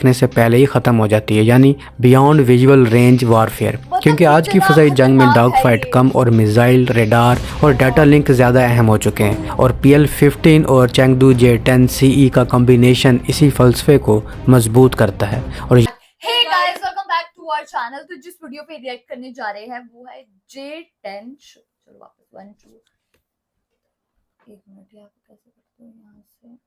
देखने से पहले ही ख़त्म हो जाती है, यानी बियॉन्ड विजुअल रेंज वॉरफेयर। क्योंकि आज की फ़ज़ाई जंग में डॉग फाइट कम और मिसाइल, रेडार और डाटा लिंक ज़्यादा अहम हो चुके हैं, और PL-15 और चेंगडू J-10CE का कॉम्बिनेशन इसी फ़लसफ़े को मजबूत करता है। और Hey guys, welcome back to our channel। तो जिस वीडियो पे रिएक्ट करने जा रहे हैं वो है J-10। चलो वापस 1 2 1 मिनट यहाँ पे कैसे करते हैं, यहाँ से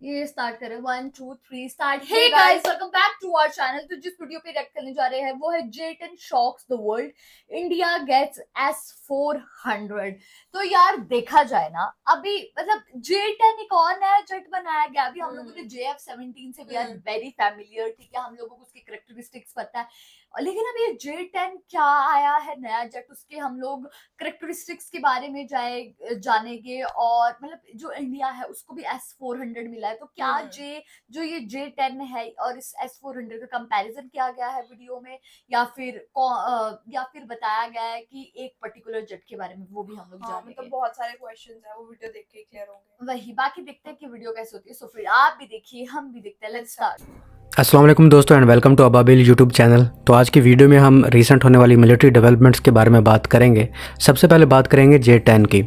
ये स्टार्ट करें 1 2 3 start. Hey guys, welcome back to our channel। तो जिस वीडियो पे रिएक्ट करने जा रहे हैं वो है J-10 shocks the world, India gets S-400। तो यार देखा जाए ना, अभी मतलब J-10 एक और नया जेट बनाया गया। अभी हम लोगों ने JF-17 से वी आर वेरी फैमिलियर, ठीक है, हम लोगों को उसकी कैरेक्टरिस्टिक्स पता है, लेकिन अभी ये J-10 क्या आया है नया जेट, उसके हम लोग कैरेक्टरिस्टिक्स के बारे में जानेंगे, और मतलब जो इंडिया है उसको भी S-400 मिला है। तो क्या जो ये J-10 है और इस S-400 का कंपैरिजन किया गया है वीडियो में, या फिर बताया गया है कि एक पर्टिकुलर जेट के बारे में, वो भी हम लोग जानेंगे। मतलब बहुत सारे क्वेश्चंस हैं, वो वीडियो देख के क्लियर होंगे। वही बाकी देखते हैं कि वीडियो कैसे होती है। सो फिर आप भी देखिए, हम भी देखते हैं। Let's start. अस्सलाम वालेकुम दोस्तों and welcome to Ababil YouTube channel. तो आज की वीडियो में हम रिसेंट होने वाली मिलिट्री डेवलपमेंट्स के बारे में बात करेंगे। सबसे पहले बात करेंगे J-10 की।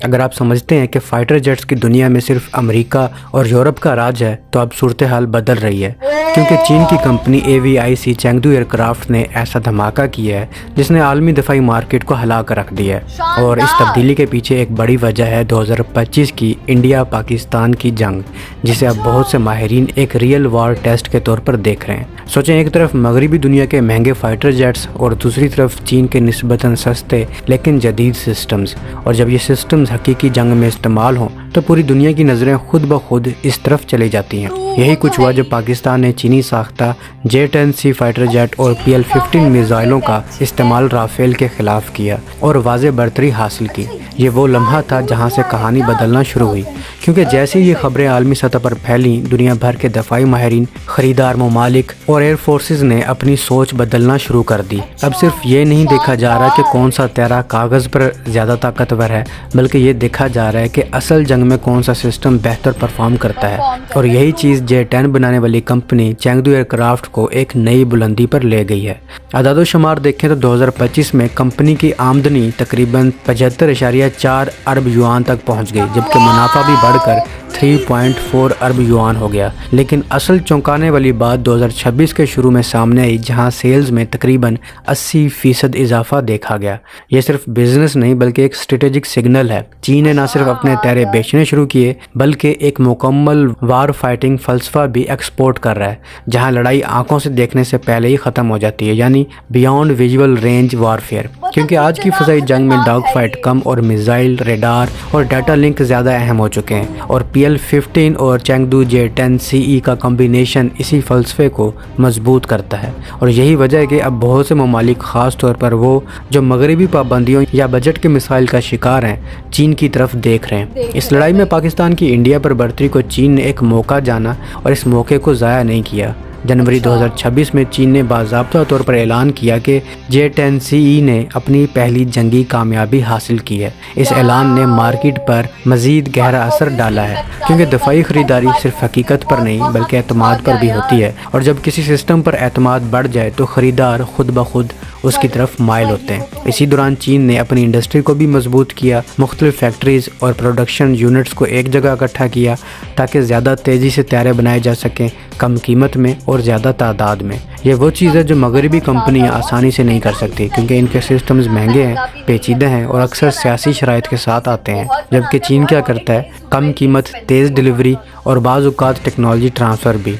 अगर आप समझते हैं कि फाइटर जेट्स की दुनिया में सिर्फ अमेरिका और यूरोप का राज है, तो अब सूरत हाल बदल रही है, क्योंकि चीन की कंपनी AVIC चेंगडू एयरक्राफ्ट ने ऐसा धमाका किया है जिसने आलमी दफाई मार्केट को हिला कर रख दिया है। और इस तब्दीली के पीछे एक बड़ी वजह है 2025 की इंडिया पाकिस्तान की जंग, जिसे अब बहुत से माहिरीन एक रियल वॉर टेस्ट के तौर पर देख रहे हैं। सोचें, एक तरफ मगरबी दुनिया के महंगे फाइटर जेट्स और दूसरी तरफ चीन के निस्बतन सस्ते लेकिन जदीद सिस्टम्स। और जब ये सिस्टम्स हकीकी जंग में इस्तेमाल हों तो पूरी दुनिया की नज़रें खुद ब खुद इस तरफ चली जाती हैं। यही कुछ हुआ जब पाकिस्तान ने चीनी साख्ता J-10C फाइटर जेट और PL-15 मिसाइलों का इस्तेमाल राफेल के खिलाफ किया और वाज़े बरतरी हासिल की। ये वो लम्हा था जहां से कहानी बदलना शुरू हुई, क्योंकि जैसे ही ये खबरें आलमी सतह पर फैली, दुनिया भर के दफाई माहिरीन, खरीदार ममालिक और एयर फोर्सेज ने अपनी सोच बदलना शुरू कर दी। अब सिर्फ ये नहीं देखा जा रहा कि कौन सा त्यारा कागज़ पर ज़्यादा ताकतवर है, बल्कि ये देखा जा रहा है कि असल जंग में कौन सा सिस्टम बेहतर परफॉर्म करता है। और यही चीज़ J-10 बनाने वाली कंपनी चेंगडू एयरक्राफ्ट को एक नई बुलंदी पर ले गई है। अदादो शुमार देखें तो 2025 में कंपनी की आमदनी तकरीबन 75.4 अरब युआन तक पहुंच गई, जबकि मुनाफा भी बढ़कर 3.4 अरब युआन हो गया। लेकिन असल चौंकाने वाली बात 2026 के शुरू में सामने आई, जहां सेल्स में तकरीबन 80% इजाफा देखा गया। यह सिर्फ बिजनेस नहीं बल्कि एक स्ट्रेटेजिक सिग्नल है। चीन ने न सिर्फ अपने तैयारे बेचने शुरू किए, बल्कि एक मुकम्मल वार फाइटिंग फलसफा भी एक्सपोर्ट कर रहा है, जहां लड़ाई आंखों से देखने से पहले ही ख़त्म हो जाती है, यानी बियॉन्ड विजुअल रेंज वॉरफेयर। क्योंकि आज की फ़ज़ाई जंग में डॉग फाइट कम और मिसाइल, रेडार और डाटा लिंक ज़्यादा अहम हो चुके हैं, और PL-15 और चेंगडू J-10CE का कॉम्बिनेशन इसी फ़लसफ़े को मजबूत करता है। और यही वजह है कि अब बहुत से ममालिक, ख़ास तौर पर वो जो मगरबी पाबंदियों या बजट के मिसाइल का शिकार हैं, चीन की तरफ देख रहे हैं। इस लड़ाई में पाकिस्तान की इंडिया पर बढ़तरी को चीन ने एक मौका जाना और इस मौके को ज़ाया नहीं किया। जनवरी 2026 में चीन ने बाज़ाब्ता तौर पर ऐलान किया कि J-10CE ने अपनी पहली जंगी कामयाबी हासिल की है। इस ऐलान ने मार्केट पर मज़ीद गहरा असर डाला है, क्योंकि दफाई ख़रीदारी सिर्फ हकीकत पर नहीं बल्कि एतमाद पर भी होती है, और जब किसी सिस्टम पर एतमाद बढ़ जाए तो ख़रीदार खुद ब खुद उसकी तरफ माइल होते हैं। इसी दौरान चीन ने अपनी इंडस्ट्री को भी मजबूत किया, मुख्तलिफ फैक्ट्रीज़ और प्रोडक्शन यूनिट्स को एक जगह इकट्ठा किया ताकि ज़्यादा तेज़ी से तैयारे बनाए जा सकें, कम कीमत में और ज़्यादा तादाद में। ये वो चीज़ है जो मगरबी कंपनियां आसानी से नहीं कर सकती, क्योंकि इनके सिस्टम्स महंगे हैं, पेचीदे हैं और अक्सर सियासी शराइत के साथ आते हैं। जबकि चीन क्या करता है, कम कीमत, तेज़ डिलीवरी और बाज़ औक़ात टेक्नोलॉजी ट्रांसफ़र भी।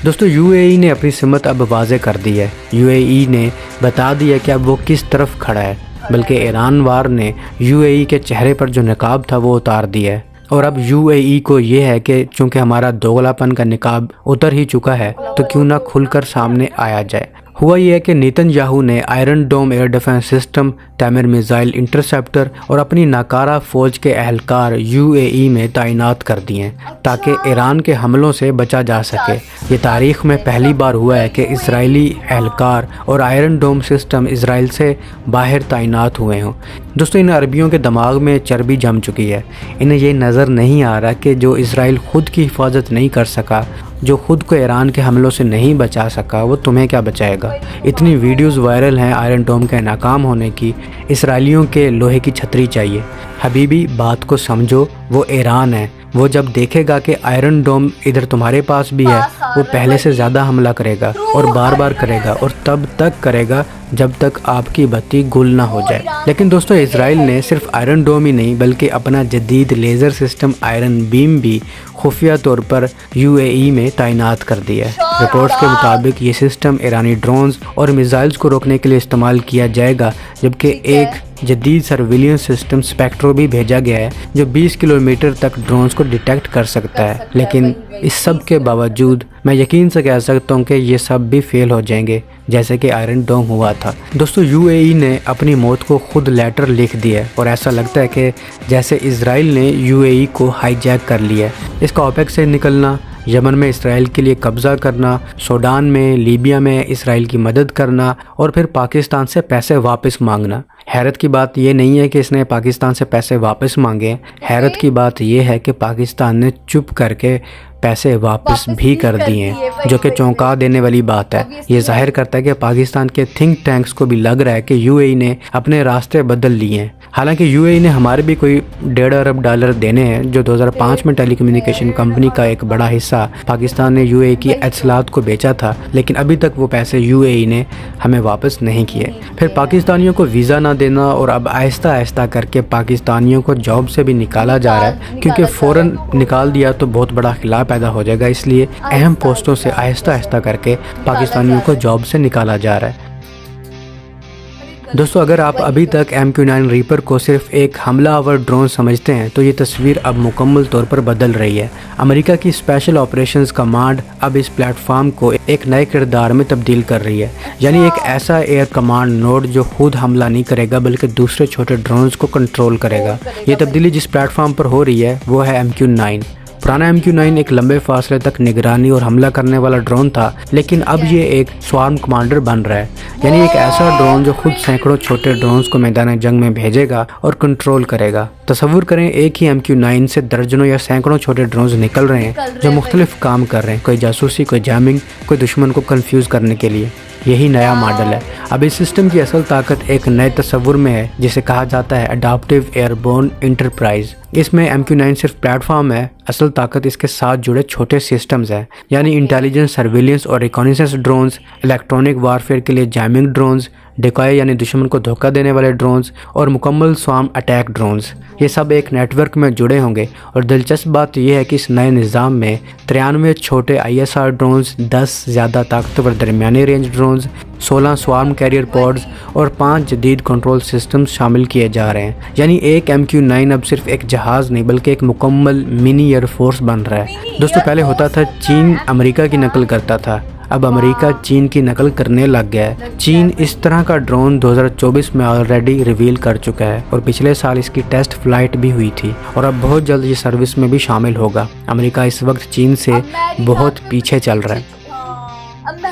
दोस्तों, UAE ने अपनी सिमत अब वाज़े कर दी है। UAE ने बता दिया कि अब वो किस तरफ खड़ा है, बल्कि ईरान वार ने UAE के चेहरे पर जो नकाब था वो उतार दिया है। और अब UAE को ये है कि चूँकि हमारा दोगलापन का निकाब उतर ही चुका है, तो क्यों ना खुलकर सामने आया जाए। हुआ ये है कि नेतन्याहू ने iron dome air defence system तैमूर मिसाइल इंटरसेप्टर और अपनी नाकारा फौज के एहलकार यूएई में तैनात कर दिए हैं ताकि ईरान के हमलों से बचा जा सके। ये तारीख में पहली बार हुआ है कि इजरायली एहलकार और आयरन डोम सिस्टम इसराइल से बाहर तैनात हुए हों। दोस्तों, इन अरबियों के दिमाग में चर्बी जम चुकी है। इन्हें ये नज़र नहीं आ रहा कि जो इसराइल खुद की हिफाजत नहीं कर सका, जो खुद को ईरान के हमलों से नहीं बचा सका, वो तुम्हें क्या बचाएगा। इतनी वीडियोस वायरल हैं आयरन डोम के नाकाम होने की। इसराइलियों के लोहे की छतरी चाहिए। हबीबी, बात को समझो, वो ईरान है। वो जब देखेगा कि आयरन डोम इधर तुम्हारे पास भी है, वो पहले से ज़्यादा हमला करेगा और बार बार करेगा और तब तक करेगा जब तक आपकी बत्ती गुल ना हो जाए। लेकिन दोस्तों, इसराइल ने सिर्फ आयरन डोम ही नहीं बल्कि अपना जदीद लेज़र सिस्टम आयरन बीम भी खुफिया तौर पर यूएई में तैनात कर दिया है। रिपोर्ट्स के मुताबिक ये सिस्टम ईरानी ड्रोन्स और मिसाइल्स को रोकने के लिए इस्तेमाल किया जाएगा, जबकि एक जदीद सर्विलियंस सिस्टम स्पेक्ट्रो भी भेजा गया है जो 20 किलोमीटर तक ड्रोन्स को डिटेक्ट कर सकता है। लेकिन इस सब के बावजूद मैं यकीन से कह सकता हूँ कि ये सब भी फेल हो जाएंगे जैसे कि आयरन डोम हुआ था। दोस्तों, यूएई ने अपनी मौत को खुद लेटर लिख दिया है और ऐसा लगता है कि जैसे इजराइल ने यूएई को हाईजैक कर लिया है। इसका ओपेक से निकलना, यमन में इसराइल के लिए कब्ज़ा करना, सूडान में, लीबिया में इसराइल की मदद करना और फिर पाकिस्तान से पैसे वापस मांगना। हैरत की बात यह नहीं है कि इसने पाकिस्तान से पैसे वापस मांगे, हैरत की बात यह है कि पाकिस्तान ने चुप करके पैसे वापस भी कर दिए हैं, जो कि चौंका देने वाली बात है। ये जाहिर करता है कि पाकिस्तान के थिंक टैंक्स को भी लग रहा है कि यूएई ने अपने रास्ते बदल लिए हैं। हालांकि यूएई ने हमारे भी कोई $1.5 अरब देने हैं, जो 2005 में टेलीकम्युनिकेशन कंपनी का एक बड़ा हिस्सा पाकिस्तान ने यूएई की एतसलात को बेचा था, लेकिन अभी तक वो पैसे यूएई ने हमें वापस नहीं किए। फिर पाकिस्तानियों को वीज़ा ना देना और अब आहिस्ता आहिस्ता करके पाकिस्तानियों को जॉब से भी निकाला जा रहा है, क्योंकि फ़ौरन निकाल दिया तो बहुत बड़ा खिलाफ पैदा हो जाएगा। इसलिए अहम पोस्टों से आहिस्ता आहिस्ता करके पाकिस्तानियों को जॉब से निकाला जा रहा है। दोस्तों, अगर आप अभी तक MQ-9 रीपर को सिर्फ एक हमलावर ड्रोन समझते हैं तो ये तस्वीर अब मुकम्मल तौर पर बदल रही है। अमेरिका की स्पेशल ऑपरेशंस कमांड अब इस प्लेटफॉर्म को एक नए किरदार में तब्दील कर रही है, यानी एक ऐसा एयर कमांड नोड जो खुद हमला नहीं करेगा बल्कि दूसरे छोटे ड्रोन्स को कंट्रोल करेगा। ये तब्दीली जिस प्लेटफॉर्म पर हो रही है वो है MQ-9। पुराना MQ-9 एक लंबे फासले तक निगरानी और हमला करने वाला ड्रोन था, लेकिन अब ये एक स्वार्म कमांडर बन रहा है, यानी एक ऐसा ड्रोन जो खुद सैकड़ों छोटे ड्रोन्स को मैदान जंग में भेजेगा और कंट्रोल करेगा। तसव्वुर करें, एक ही MQ-9 से दर्जनों या सैकड़ों छोटे ड्रोन्स निकल रहे हैं जो मुख्तलिफ काम कर रहे हैं, कोई जासूसी, कोई जैमिंग, कोई दुश्मन को कंफ्यूज करने के लिए। यही नया मॉडल है। अब इस सिस्टम की असल ताकत एक नए तस्वुर में है जिसे कहा जाता है अडॉप्टिव एयरबोर्न इंटरप्राइज। इसमें MQ-9 सिर्फ प्लेटफॉर्म है, असल ताकत इसके साथ जुड़े छोटे सिस्टम्स हैं, यानी इंटेलिजेंस, सर्विलेंस और रिकॉनेसेंस ड्रोन्स, इलेक्ट्रॉनिक वारफेयर के लिए जैमिंग ड्रोन्स, डिकॉय यानी दुश्मन को धोखा देने वाले ड्रोन्स और मुकम्मल स्वार्म अटैक ड्रोन्स। ये सब एक नेटवर्क में जुड़े होंगे और दिलचस्प बात यह है कि इस नए निज़ाम में 93 छोटे ISR ड्रोन्स, 10 ज़्यादा ताकतवर दरमियानी range drones, 16 swarm carrier pods और 5 जदीद कंट्रोल सिस्टम्स शामिल किए जा रहे हैं। यानी एक MQ-9 अब सिर्फ एक जहाज़ नहीं बल्कि एक मुकम्मल मिनी एयरफोर्स बन रहा है। दोस्तों, पहले होता था चीन अमेरिका की नकल करता था, अब अमेरिका चीन की नकल करने लग गया है। चीन इस तरह का ड्रोन 2024 में ऑलरेडी रिवील कर चुका है और पिछले साल इसकी टेस्ट फ्लाइट भी हुई थी और अब बहुत जल्द ये सर्विस में भी शामिल होगा। अमेरिका इस वक्त चीन से बहुत पीछे चल रहा है।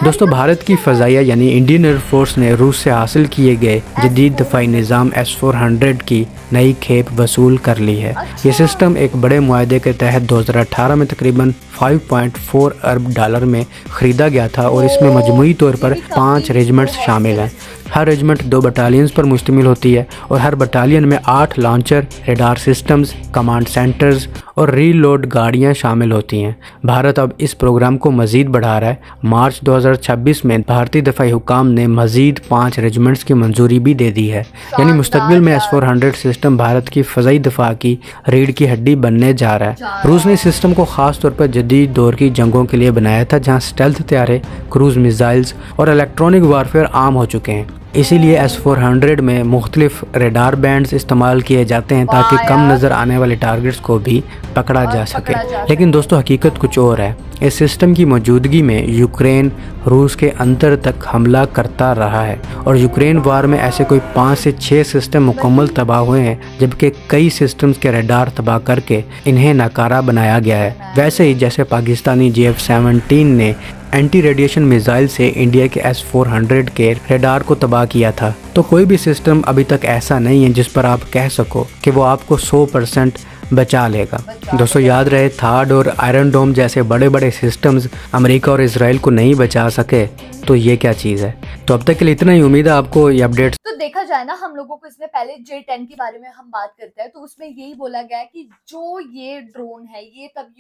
दोस्तों, भारत की फ़ज़ाइया यानी इंडियन एयरफोर्स ने रूस से हासिल किए गए जदीद दफ़ाई निज़ाम S-400 की नई खेप वसूल कर ली है। ये सिस्टम एक बड़े मुआहदे के तहत 2018 में तकरीबन $5.4 अरब में ख़रीदा गया था और इसमें मजमूई तौर पर 5 रेजिमेंट्स शामिल हैं। हर रेजिमेंट 2 बटालियंस पर मुश्तमिल होती है और हर बटालियन में 8 launcher, radar systems, command centres और रीलोड गाड़ियां शामिल होती हैं। भारत अब इस प्रोग्राम को मज़ीद बढ़ा रहा है। मार्च 2026 में भारतीय दफ़ाई हुकाम ने मज़ीद 5 रेजिमेंट्स की मंजूरी भी दे दी है, यानी मुस्तकबिल में S-400 सिस्टम भारत की फ़ज़ाई दफ़ा की रीढ़ की हड्डी बनने जा रहा है। रूस ने इस सिस्टम को ख़ास तौर पर जदीद दौर की जंगों के लिए बनाया था, जहाँ स्टेल्थ हथियारे, क्रूज़ मिसाइल्स और इलेक्ट्रॉनिक वारफेयर आम हो चुके हैं। इसीलिए S-400 में मुख्तलिफ रेडार बैंड्स इस्तेमाल किए जाते हैं ताकि कम नज़र आने वाले टारगेट्स को भी पकड़ा जा सके। लेकिन दोस्तों, हकीकत कुछ और है। इस सिस्टम की मौजूदगी में यूक्रेन रूस के अंतर तक हमला करता रहा है और यूक्रेन वार में ऐसे कोई 5 से 6 सिस्टम मुकम्मल तबाह हुए हैं, जबकि कई सिस्टम्स के रडार तबाह करके इन्हें नाकारा बनाया गया है। वैसे ही जैसे पाकिस्तानी JF-17 ने एंटी रेडिएशन मिसाइल से इंडिया के S-400 के रडार को तबाह किया था, तो कोई भी सिस्टम अभी तक ऐसा नहीं है जिस पर आप कह सको कि वो आपको 100% बचा लेगा। दोस्तों याद रहे, थाड और आयरन डोम जैसे बड़े बड़े सिस्टम्स अमेरिका और इसराइल को नहीं बचा सके, तो ये क्या चीज़ है। तो अब तक के लिए इतना ही। उम्मीद है आपको ये अपडेट। तो देखा जाए ना, हम लोगों को इसमें पहले J-10 के बारे में हम बात करते हैं, तो उसमें यही बोला गया है कि जो ये ड्रोन है ये तब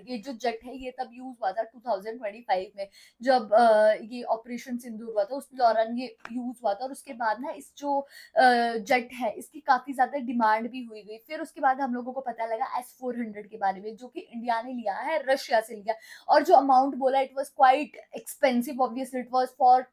ये जो जेट है ये तब यूज हुआ था 2025 में, जब ये ऑपरेशन सिंदूर हुआ था, उस दौरान ये यूज हुआ था। और उसके बाद ना इस जो जेट है इसकी काफी ज्यादा डिमांड भी हुई गई। फिर उसके बाद हम लोगों को पता लगा S-400 के बारे में, जो कि इंडिया ने लिया है, रशिया से लिया। और जो अमाउंट बोला, it was quite expensive, obviously it was for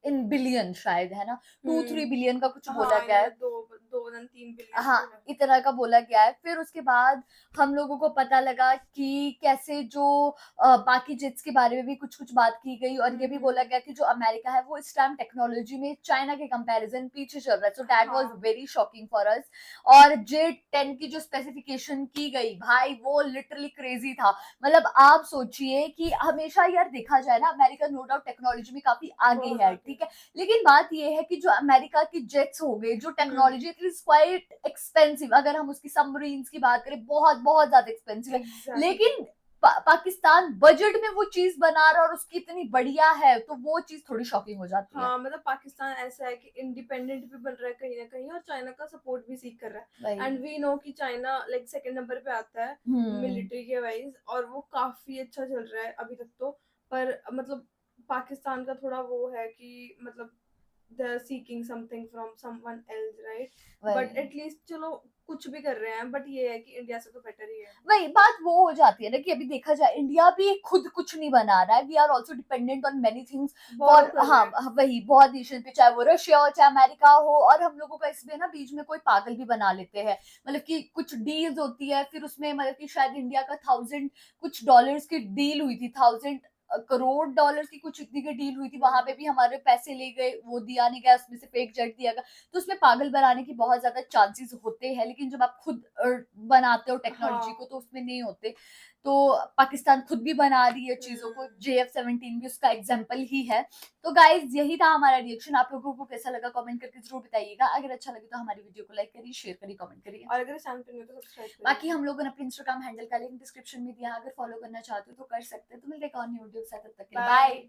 in billion, शायद है ना 2-3 बिलियन का कुछ बोला गया है। 2-3 बिलियन। हाँ, इतना का बोला गया है। फिर उसके बाद हम लोगों को पता लगा कि कैसे जो बाकी जेट्स के बारे में भी कुछ कुछ बात की गई, और ये भी बोला गया कि जो अमेरिका है वो इस टाइम टेक्नोलॉजी में चाइना के कंपैरिजन पीछे चल रहा है। So that was very shocking for us. और J-10 की जो स्पेसिफिकेशन की गई भाई, वो लिटरली क्रेजी था। मतलब आप सोचिए कि हमेशा यार देखा जाए ना, अमेरिका नो डाउट टेक्नोलॉजी में काफी आगे है, ठीक है, लेकिन बात ये है कि जो अमेरिका की जेट्स हो गए, जो टेक्नोलॉजी इज क्वाइट एक्सपेंसिव। अगर हम उसकी सबमरीन्स की बात करें, बहुत बहुत ज्यादा एक्सपेंसिव है। लेकिन पाकिस्तान बजट में वो चीज बना रहा और उसकी इतनी बढ़िया है, तो वो चीज थोड़ी शॉकिंग हो जाती है। हाँ, मतलब पाकिस्तान ऐसा है कि इंडिपेंडेंट भी बन रहा है कहीं ना कहीं, और चाइना का सपोर्ट भी सीख कर रहा है। एंड वी नो कि चाइना लाइक सेकंड नंबर पे आता है मिलिट्री के वाइज, और वो काफी अच्छा चल रहा है अभी तक तो। पर मतलब पाकिस्तान का थोड़ा वो है कि मतलब they are seeking something from someone else, right? But at least चलो कुछ भी कर रहे हैं, बट ये है कि इंडिया से तो बेटर ही है। वही बात वो हो जाती है ना कि अभी देखा जाए इंडिया भी खुद कुछ नहीं बना रहा है। We are also dependent on many things for, हाँ वही, बहुत नेशन पे, चाहे वो रशिया हो चाहे अमेरिका हो। और हम लोगों का इसमें ना बीच में कोई पागल भी बना लेते हैं, मतलब कि कुछ डील्स होती है, फिर उसमें मतलब कि शायद इंडिया का $1000 की डील हुई थी, $1,000 की कुछ इतनी की डील हुई थी। वहां पे भी हमारे पैसे ले गए, वो दिया नहीं गया, उसमें से फेक जेट दिया गया। तो उसमें पागल बनाने की बहुत ज्यादा चांसेस होते हैं, लेकिन जब आप खुद बनाते हो टेक्नोलॉजी को तो उसमें नहीं होते। तो पाकिस्तान खुद भी बना रही है चीजों को, JF-17 भी उसका एग्जाम्पल ही है। तो गाइज यही था हमारा रिएक्शन। आप लोगों को कैसा लगा कमेंट करके जरूर बताइएगा। अगर अच्छा लगे तो हमारी वीडियो को लाइक करिए, शेयर करिए, कमेंट करिए, और अगर चैनल पे नहीं हो तो सब्सक्राइब करिए। बाकी हम लोगों ने अपने इंस्टाग्राम हैंडल का लिंक डिस्क्रिप्शन में दिया, अगर फॉलो करना चाहते हो तो कर सकते हैं। तो मिलते हैं एक और न्यू वीडियो के साथ, तब तक के लिए बाय।